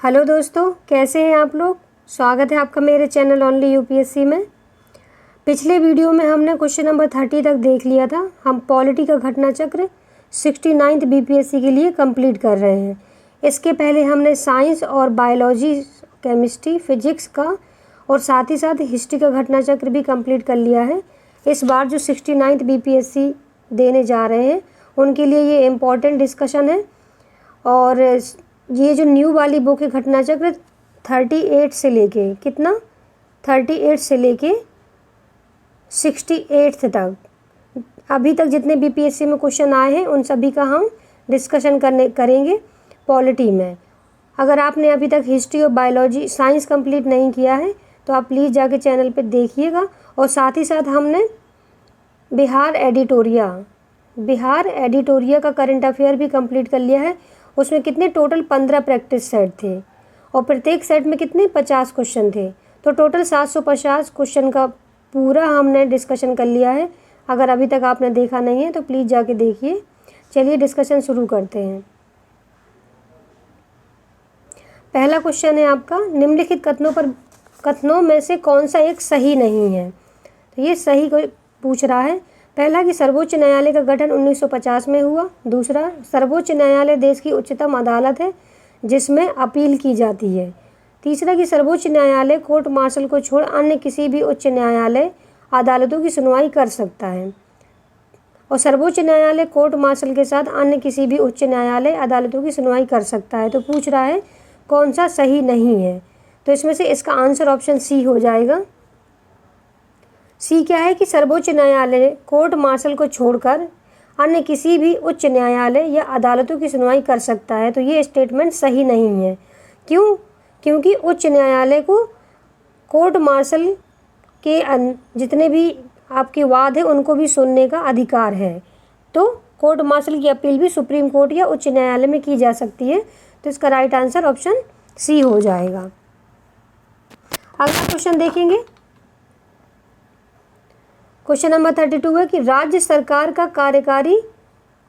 Hello दोस्तों, कैसे हैं आप लोग। स्वागत है आपका मेरे चैनल ओनली यूपीएससी में। पिछले वीडियो में हमने क्वेश्चन नंबर 30 तक देख लिया था। हम पॉलिटी का घटना चक्र 69th बीपीएससी के लिए कंप्लीट कर रहे हैं। इसके पहले हमने साइंस और बायोलॉजी, केमिस्ट्री, फिजिक्स का और साथ ही साथ हिस्ट्री का घटना चक्र भी कंप्लीट कर लिया है। इस बार जो 69th बीपीएससी देने जा रहे हैं उनके लिए ये इम्पॉर्टेंट डिस्कशन है। और ये जो न्यू वाली बुक है घटना चक्र 38 से लेके 38 से लेके 68 तक, अभी तक जितने बीपीएससी में क्वेश्चन आए हैं उन सभी का हम डिस्कशन करेंगे पॉलिटी में। अगर आपने अभी तक हिस्ट्री और बायोलॉजी, साइंस कंप्लीट नहीं किया है तो आप प्लीज़ जाके चैनल पे देखिएगा। और साथ ही साथ हमने बिहार एडिटोरिया का करंट अफेयर भी कंप्लीट कर लिया है। उसमें कितने टोटल 15 प्रैक्टिस सेट थे और प्रत्येक सेट में कितने 50 क्वेश्चन थे। तो टोटल 750 क्वेश्चन का पूरा हमने डिस्कशन कर लिया है। अगर अभी तक आपने देखा नहीं है तो प्लीज़ जाके देखिए। चलिए डिस्कशन शुरू करते हैं। पहला क्वेश्चन है आपका, निम्नलिखित कथनों में से कौन सा एक सही नहीं है। तो ये सही को पूछ रहा है। पहला कि सर्वोच्च न्यायालय का गठन 1950 में हुआ। दूसरा, सर्वोच्च न्यायालय देश की उच्चतम अदालत है जिसमें अपील की जाती है। तीसरा कि सर्वोच्च न्यायालय कोर्ट मार्शल को छोड़ अन्य किसी भी उच्च न्यायालय अदालतों की सुनवाई कर सकता है। और सर्वोच्च न्यायालय कोर्ट मार्शल के साथ अन्य किसी भी उच्च न्यायालय अदालतों की सुनवाई कर सकता है। तो पूछ रहा है कौन सा सही नहीं है। तो इसमें से इसका आंसर ऑप्शन सी हो जाएगा। सी क्या है कि सर्वोच्च न्यायालय कोर्ट मार्शल को छोड़कर अन्य किसी भी उच्च न्यायालय या अदालतों की सुनवाई कर सकता है। तो ये स्टेटमेंट सही नहीं है। क्यों? क्योंकि उच्च न्यायालय को कोर्ट मार्शल के जितने भी आपके वाद हैं उनको भी सुनने का अधिकार है। तो कोर्ट मार्शल की अपील भी सुप्रीम कोर्ट या उच्च न्यायालय में की जा सकती है। तो इसका राइट आंसर ऑप्शन सी हो जाएगा। अगला क्वेश्चन देखेंगे। क्वेश्चन नंबर 32 है कि राज्य सरकार का कार्यकारी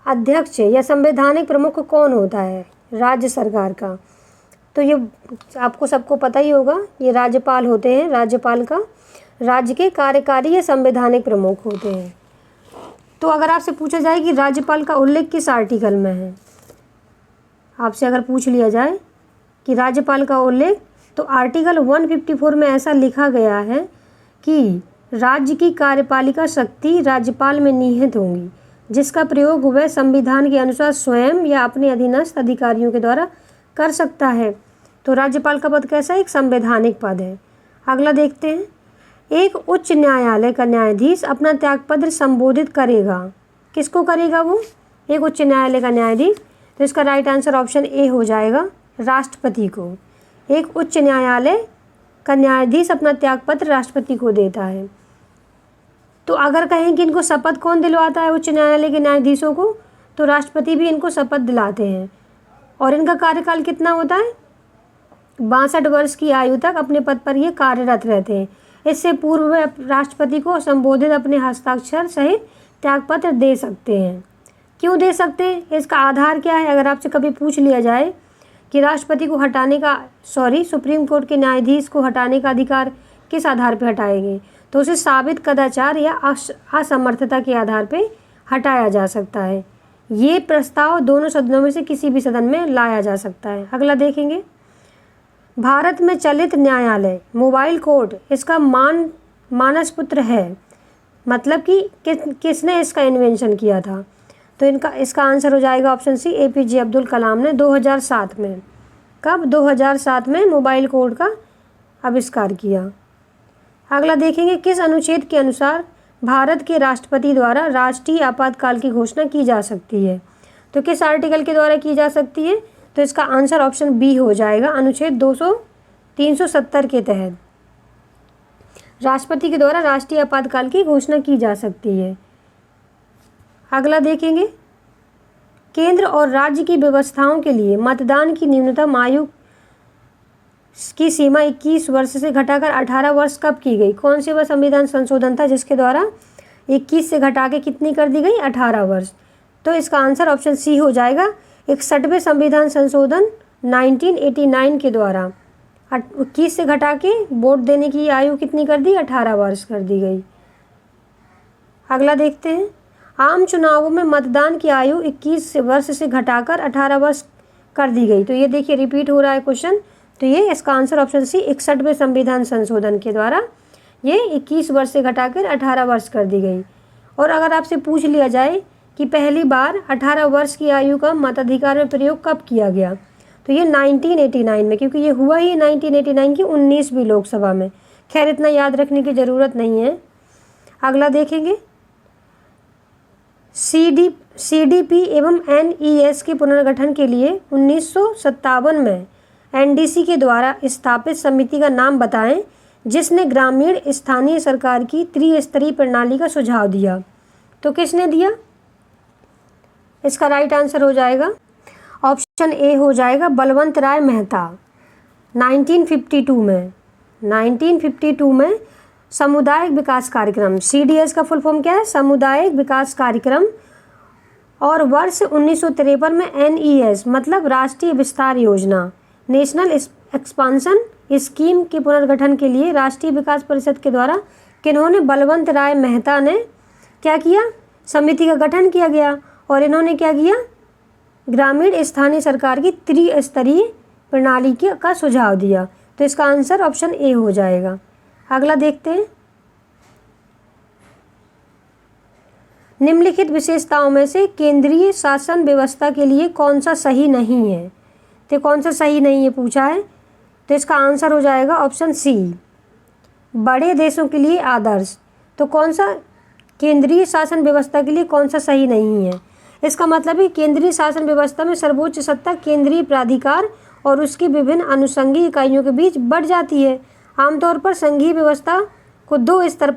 अध्यक्ष या संवैधानिक प्रमुख कौन होता है। राज्य सरकार का, तो ये आपको सबको पता ही होगा, ये राज्यपाल होते हैं। राज्यपाल का राज्य के कार्यकारी या संवैधानिक प्रमुख होते हैं। तो अगर आपसे पूछा जाए कि राज्यपाल का उल्लेख किस आर्टिकल में है, आपसे अगर पूछ लिया जाए कि राज्यपाल का उल्लेख, तो आर्टिकल 154 में ऐसा लिखा गया है कि राज्य की कार्यपालिका शक्ति राज्यपाल में निहित होंगी जिसका प्रयोग वह संविधान के अनुसार स्वयं या अपने अधीनस्थ अधिकारियों के द्वारा कर सकता है। तो राज्यपाल का पद कैसा है? एक संवैधानिक पद है। अगला देखते हैं। एक उच्च न्यायालय का न्यायाधीश अपना त्यागपत्र संबोधित करेगा। किसको करेगा वो? एक उच्च न्यायालय का न्यायाधीश। तो इसका राइट आंसर ऑप्शन ए हो जाएगा, राष्ट्रपति को। एक उच्च न्यायालय का न्यायाधीश अपना त्यागपत्र राष्ट्रपति को देता है। तो अगर कहें कि इनको शपथ कौन दिलवाता है उच्च न्यायालय के न्यायाधीशों को, तो राष्ट्रपति भी इनको शपथ दिलाते हैं। और इनका कार्यकाल कितना होता है? 62 वर्ष की आयु तक अपने पद पर ये कार्यरत रहते हैं। इससे पूर्व वे राष्ट्रपति को संबोधित अपने हस्ताक्षर सहित त्यागपत्र दे सकते हैं। क्यों दे सकते हैं? इसका आधार क्या है? अगर आपसे कभी पूछ लिया जाए कि राष्ट्रपति को हटाने का सुप्रीम कोर्ट के न्यायाधीश को हटाने का अधिकार किस आधार पर हटाएंगे, तो उसे साबित कदाचार या असमर्थता के आधार पर हटाया जा सकता है। ये प्रस्ताव दोनों सदनों में से किसी भी सदन में लाया जा सकता है। अगला देखेंगे। भारत में चलित न्यायालय मोबाइल कोर्ट इसका मानसपुत्र है। मतलब कि किसने इसका इन्वेंशन किया था? तो इसका आंसर हो जाएगा option C, APJ Abdul Kalam ने 2007 में। कब? 2007 में मोबाइल कोड का आविष्कार किया। अगला देखेंगे। किस अनुच्छेद के अनुसार भारत के राष्ट्रपति द्वारा राष्ट्रीय आपातकाल की घोषणा की जा सकती है? तो किस आर्टिकल के द्वारा की जा सकती है? तो इसका आंसर ऑप्शन बी हो जाएगा, अनुच्छेद 370 के तहत राष्ट्रपति के द्वारा राष्ट्रीय आपातकाल की घोषणा की जा सकती है। अगला देखेंगे। केंद्र और राज्य की व्यवस्थाओं के लिए मतदान की न्यूनतम आयु की सीमा 21 वर्ष से घटाकर 18 वर्ष कब की गई? कौन से वह संविधान संशोधन था जिसके द्वारा 21 से घटा के कितनी कर दी गई? 18 वर्ष। तो इसका आंसर ऑप्शन सी हो जाएगा, 61वें संविधान संशोधन 1989 के द्वारा 21 से घटा के वोट देने की आयु कितनी कर दी, 18 वर्ष कर दी गई। अगला देखते हैं, आम चुनावों में मतदान की आयु 21 वर्ष से घटाकर 18 वर्ष कर दी गई। तो ये देखिए रिपीट हो रहा है क्वेश्चन। तो ये इसका आंसर ऑप्शन सी 61वें संविधान संशोधन के द्वारा ये 21 वर्ष से घटाकर 18 वर्ष कर दी गई। और अगर आपसे पूछ लिया जाए कि पहली बार 18 वर्ष की आयु का मताधिकार में प्रयोग कब किया गया, तो ये 1989 में, क्योंकि ये हुआ ही 1989 की 19वीं लोकसभा में। खैर इतना याद रखने की ज़रूरत नहीं है। अगला देखेंगे, सीडीपी एवं एनईएस के पुनर्गठन के लिए 1957 में एनडीसी के द्वारा स्थापित समिति का नाम बताएं जिसने ग्रामीण स्थानीय सरकार की त्रिस्तरीय प्रणाली का सुझाव दिया। तो किसने दिया? इसका राइट आंसर हो जाएगा ऑप्शन ए हो जाएगा बलवंत राय मेहता। 1952 में सामुदायिक विकास कार्यक्रम, सीडीएस का फुल फॉर्म क्या है, सामुदायिक विकास कार्यक्रम, और वर्ष 1953 में एनईएस मतलब राष्ट्रीय विस्तार योजना, नेशनल एक्सपांशन स्कीम के पुनर्गठन के लिए राष्ट्रीय विकास परिषद के द्वारा किन्होंने, बलवंत राय मेहता ने क्या किया, समिति का गठन किया गया। और इन्होंने क्या किया, ग्रामीण स्थानीय सरकार की त्रिस्तरीय प्रणाली का सुझाव दिया। तो इसका आंसर ऑप्शन ए हो जाएगा। अगला देखते हैं, निम्नलिखित विशेषताओं में से केंद्रीय शासन व्यवस्था के लिए कौन सा सही नहीं है। तो कौन सा सही नहीं है पूछा है, तो इसका आंसर हो जाएगा ऑप्शन सी, बड़े देशों के लिए आदर्श। तो कौन सा केंद्रीय शासन व्यवस्था के लिए कौन सा सही नहीं है, इसका मतलब है केंद्रीय शासन व्यवस्था में सर्वोच्च सत्ता केंद्रीय प्राधिकार और उसकी विभिन्न अनुषंगी इकाइयों के बीच बढ़ जाती है। आमतौर पर संघीय व्यवस्था को दो स्तर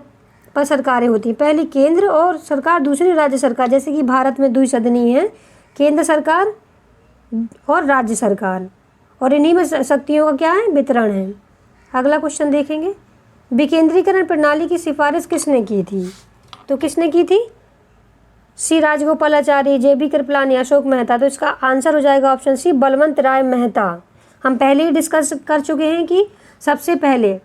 पर सरकारें होती हैं, पहली केंद्र और सरकार, दूसरी राज्य सरकार। जैसे कि भारत में द्विसदनीय है, केंद्र सरकार और राज्य सरकार, और इन्हीं में शक्तियों का क्या है, वितरण है। अगला क्वेश्चन देखेंगे, विकेंद्रीकरण प्रणाली की सिफारिश किसने की थी। तो किसने की थी, सी राजगोपालाचारी, जे.बी. कृपलानी, अशोक मेहता। तो इसका आंसर हो जाएगा ऑप्शन सी, बलवंत राय मेहता। हम पहले ही डिस्कस कर चुके हैं कि सबसे पहले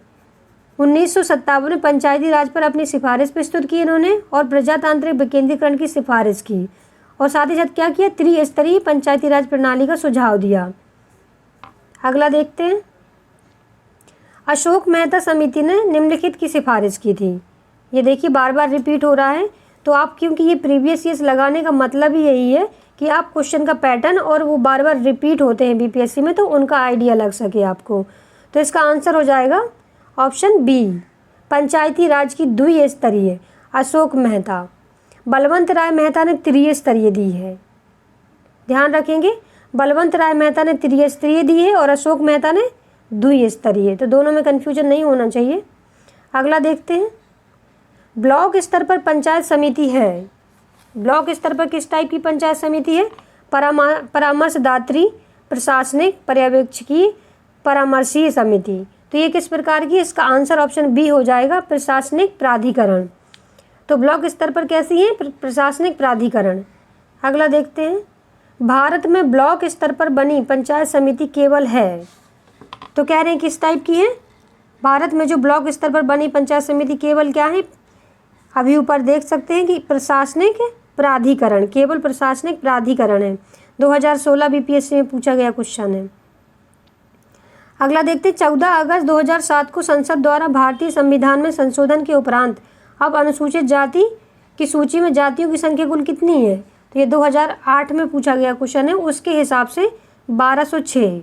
1957 में पंचायती राज पर अपनी सिफारिश प्रस्तुत की इन्होंने और प्रजातांत्रिक विकेंद्रीकरण की सिफारिश की, और साथ ही साथ क्या किया, त्रिस्तरीय पंचायती राज प्रणाली का सुझाव दिया। अगला देखते हैं, अशोक मेहता समिति ने निम्नलिखित की सिफारिश की थी। ये देखिए बार बार रिपीट हो रहा है, तो आप, क्योंकि ये प्रीवियस ईयर्स लगाने का मतलब ही यही है कि आप क्वेश्चन का पैटर्न और वो बार बार रिपीट होते हैं बीपीएससी में, तो उनका आइडिया लग सके आपको। तो इसका आंसर हो जाएगा ऑप्शन बी, पंचायती राज की द्विस्तरीय, अशोक मेहता। बलवंत राय मेहता ने त्रिस्तरीय दी है, ध्यान रखेंगे, बलवंत राय मेहता ने त्रिस्तरीय दी है और अशोक मेहता ने द्विस्तरीय, तो दोनों में कन्फ्यूजन नहीं होना चाहिए। अगला देखते हैं, ब्लॉक स्तर पर पंचायत समिति है। ब्लॉक स्तर पर किस टाइप की पंचायत समिति है, परामर्शदात्री, प्रशासनिक, पर्यवेक्षकीय, परामर्शीय समिति। तो ये किस प्रकार की, इसका आंसर ऑप्शन बी हो जाएगा, प्रशासनिक प्राधिकरण। तो ब्लॉक स्तर पर कैसी है, प्रशासनिक प्राधिकरण। अगला देखते हैं, भारत में ब्लॉक स्तर पर बनी पंचायत समिति केवल है। तो कह रहे हैं किस टाइप की है, भारत में जो ब्लॉक स्तर पर बनी पंचायत समिति केवल क्या है, अभी ऊपर देख सकते हैं कि प्रशासनिक प्राधिकरण, केवल प्रशासनिक प्राधिकरण है। 2016 बीपीएससी में पूछा गया क्वेश्चन है। अगला देखते हैं, 14 अगस्त 2007 को संसद द्वारा भारतीय संविधान में संशोधन के उपरांत अब अनुसूचित जाति की सूची में जातियों की संख्या कुल कितनी है। तो ये 2008 में पूछा गया क्वेश्चन है, उसके हिसाब से 1206।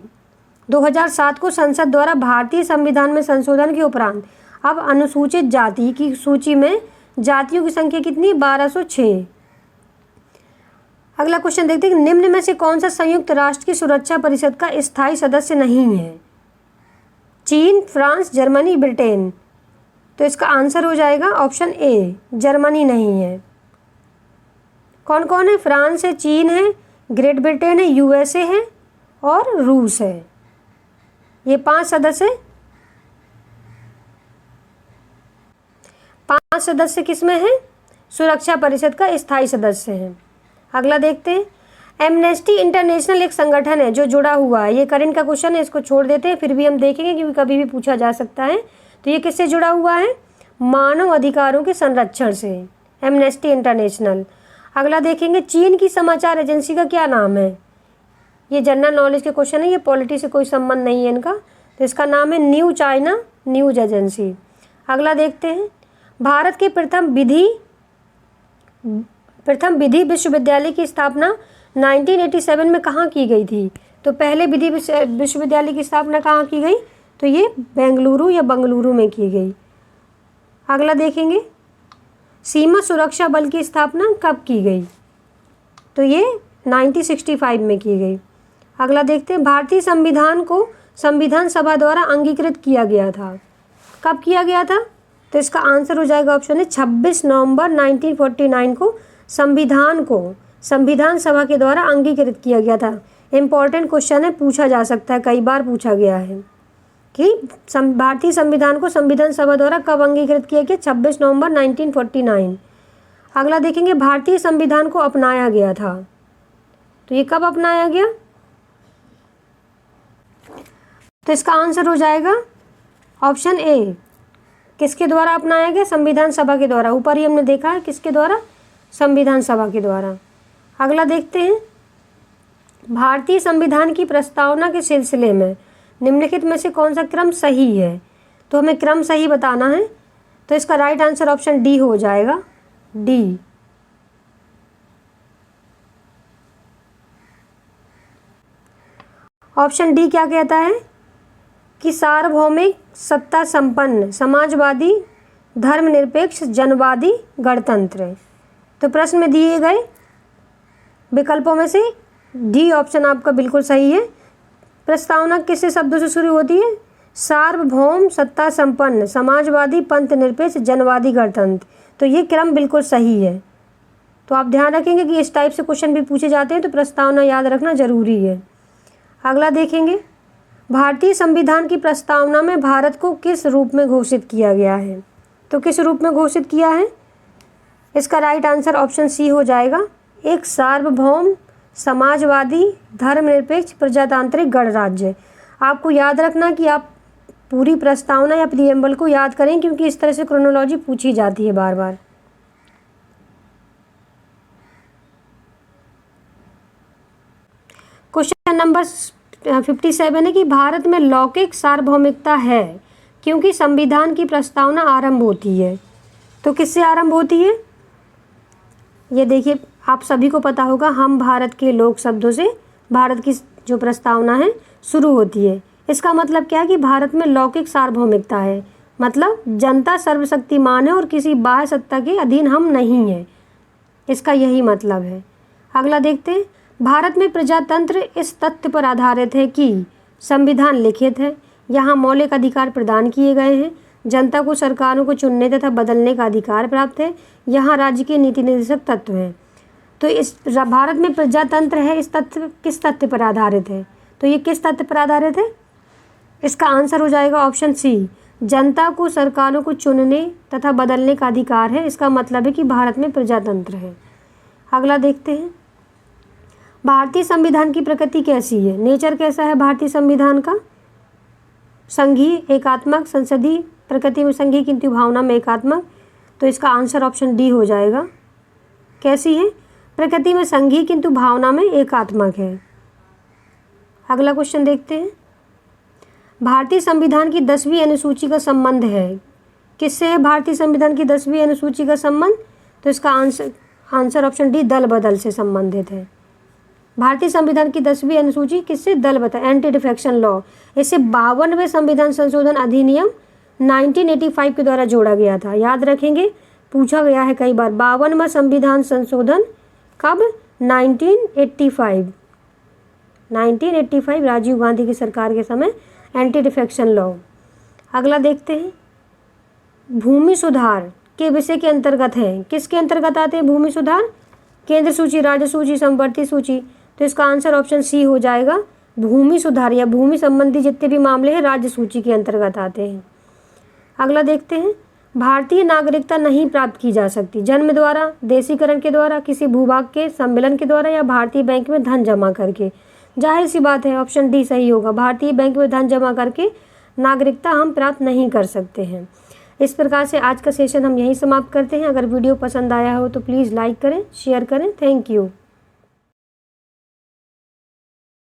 2007 को संसद द्वारा भारतीय संविधान में संशोधन के उपरांत अब अनुसूचित जाति की सूची में जातियों की संख्या कितनी, 1206। अगला क्वेश्चन देखते हैं, निम्न में से कौन सा संयुक्त राष्ट्र की सुरक्षा परिषद का स्थायी सदस्य नहीं है, चीन, फ्रांस, जर्मनी, ब्रिटेन। तो इसका आंसर हो जाएगा ऑप्शन ए, जर्मनी नहीं है। कौन कौन है, फ्रांस है, चीन है, ग्रेट ब्रिटेन है, यूएसए है और रूस है। ये 5 सदस्य, 5 सदस्य किसमें हैं, सुरक्षा परिषद का स्थायी सदस्य हैं। अगला देखते हैं, एमनेस्टी इंटरनेशनल एक संगठन है जो जुड़ा हुआ है, ये करंट का क्वेश्चन है, इसको छोड़ देते हैं, फिर भी हम देखेंगे क्योंकि कभी भी पूछा जा सकता है। तो ये किससे जुड़ा हुआ है? मानव अधिकारों के संरक्षण से, एमनेस्टी इंटरनेशनल। अगला देखेंगे, चीन की समाचार एजेंसी का क्या नाम है? ये जनरल नॉलेज के क्वेश्चन है, ये पॉलिटी से कोई संबंध नहीं है इनका, तो इसका नाम है न्यू चाइना न्यूज एजेंसी। अगला देखते हैं, भारत के प्रथम विधि विश्वविद्यालय की स्थापना 1987 में कहाँ की गई थी? तो पहले विधि विश्वविद्यालय की स्थापना कहाँ की गई? तो ये बेंगलुरु या बंगलुरु में की गई। अगला देखेंगे, सीमा सुरक्षा बल की स्थापना कब की गई? तो ये 1965 में की गई। अगला देखते हैं, भारतीय संविधान को संविधान सभा द्वारा अंगीकृत किया गया था, कब किया गया था? तो इसका आंसर हो जाएगा ऑप्शन है 26 नवंबर 1949 को संविधान सभा के द्वारा अंगीकृत किया गया था। इम्पॉर्टेंट क्वेश्चन है, पूछा जा सकता है, कई बार पूछा गया है कि भारतीय संविधान को संविधान सभा द्वारा कब अंगीकृत किया गया? 26 नवंबर 1949। अगला देखेंगे, भारतीय संविधान को अपनाया गया था, तो ये कब अपनाया गया? तो इसका आंसर हो जाएगा ऑप्शन ए, किसके द्वारा अपनाया गया? संविधान सभा के द्वारा। ऊपर ही हमने देखा है किसके द्वारा? संविधान सभा के द्वारा। अगला देखते हैं, भारतीय संविधान की प्रस्तावना के सिलसिले में निम्नलिखित में से कौन सा क्रम सही है? तो हमें क्रम सही बताना है, तो इसका राइट आंसर ऑप्शन डी हो जाएगा, डी। ऑप्शन डी क्या कहता है कि सार्वभौमिक, सत्ता संपन्न, समाजवादी, धर्मनिरपेक्ष, जनवादी, गणतंत्र। तो प्रश्न में दिए गए विकल्पों में से डी ऑप्शन आपका बिल्कुल सही है। प्रस्तावना किस शब्दों से शुरू होती है? सार्वभौम, सत्ता संपन्न, समाजवादी, पंथ निरपेक्ष, जनवादी, गणतंत्र। तो ये क्रम बिल्कुल सही है। तो आप ध्यान रखेंगे कि इस टाइप से क्वेश्चन भी पूछे जाते हैं, तो प्रस्तावना याद रखना जरूरी है। अगला देखेंगे, भारतीय संविधान की प्रस्तावना में भारत को किस रूप में घोषित किया गया है? तो किस रूप में घोषित किया है? इसका राइट आंसर ऑप्शन सी हो जाएगा, एक सार्वभौम, समाजवादी, धर्मनिरपेक्ष, प्रजातांत्रिक गणराज्य। आपको याद रखना कि आप पूरी प्रस्तावना या प्रीएम्बल को याद करें, क्योंकि इस तरह से क्रोनोलॉजी पूछी जाती है बार बार। क्वेश्चन नंबर 57 है कि भारत में लौकिक सार्वभौमिकता है क्योंकि संविधान की प्रस्तावना आरंभ होती है। तो किससे आरंभ होती है? ये देखिए, आप सभी को पता होगा, हम भारत के लोग शब्दों से भारत की जो प्रस्तावना है शुरू होती है। इसका मतलब क्या है कि भारत में लौकिक सार्वभौमिकता है, मतलब जनता सर्वशक्तिमान है और किसी बाह्य सत्ता के अधीन हम नहीं हैं, इसका यही मतलब है। अगला देखते हैं, भारत में प्रजातंत्र इस तथ्य पर आधारित है कि संविधान लिखित है, यहाँ मौलिक अधिकार प्रदान किए गए हैं, जनता को सरकारों को चुनने तथा बदलने का अधिकार प्राप्त है, यहाँ राज्य के नीति निर्देशक तत्व हैं। तो इस भारत में प्रजातंत्र है, इस तथ्य किस तथ्य पर आधारित है? तो ये किस तथ्य पर आधारित है? इसका आंसर हो जाएगा ऑप्शन सी, जनता को सरकारों को चुनने तथा बदलने का अधिकार है। इसका मतलब है कि भारत में प्रजातंत्र है। अगला देखते हैं, भारतीय संविधान की प्रकृति कैसी है? नेचर कैसा है भारतीय संविधान का? संघीय, एकात्मक, संसदीय, प्रकृति में संघीय किंतु भावना में एकात्मक। तो इसका आंसर ऑप्शन डी हो जाएगा। कैसी है? प्रकृति में संघीय किंतु भावना में एकात्मक है। अगला क्वेश्चन देखते हैं, भारतीय संविधान की 10वीं अनुसूची का संबंध है किससे है? भारतीय संविधान की 10वीं अनुसूची का संबंध, तो इसका आंसर ऑप्शन डी, दल बदल से संबंधित है। भारतीय संविधान की 10वीं अनुसूची किससे? दल बदल, एंटी डिफेक्शन लॉ। इसे 52वें संविधान संशोधन अधिनियम 1985 के द्वारा जोड़ा गया था। याद रखेंगे, पूछा गया है कई बार। 52वां संविधान संशोधन कब? 1985 राजीव गांधी की सरकार के समय, एंटी डिफेक्शन लॉ। अगला देखते हैं, भूमि सुधार के विषय के अंतर्गत है, किसके अंतर्गत आते हैं भूमि सुधार? केंद्र सूची, राज्य सूची, समवर्ती सूची। तो इसका आंसर ऑप्शन सी हो जाएगा, भूमि सुधार या भूमि संबंधी जितने भी मामले हैं राज्य सूची के अंतर्गत आते हैं। अगला देखते हैं, भारतीय नागरिकता नहीं प्राप्त की जा सकती जन्म द्वारा, देशीकरण के द्वारा, किसी भूभाग के सम्मेलन के द्वारा या भारतीय बैंक में धन जमा करके। जाहिर सी बात है ऑप्शन डी सही होगा, भारतीय बैंक में धन जमा करके नागरिकता हम प्राप्त नहीं कर सकते हैं। इस प्रकार से आज का सेशन हम यहीं समाप्त करते हैं। अगर वीडियो पसंद आया हो तो प्लीज़ लाइक करें, शेयर करें। Thank you.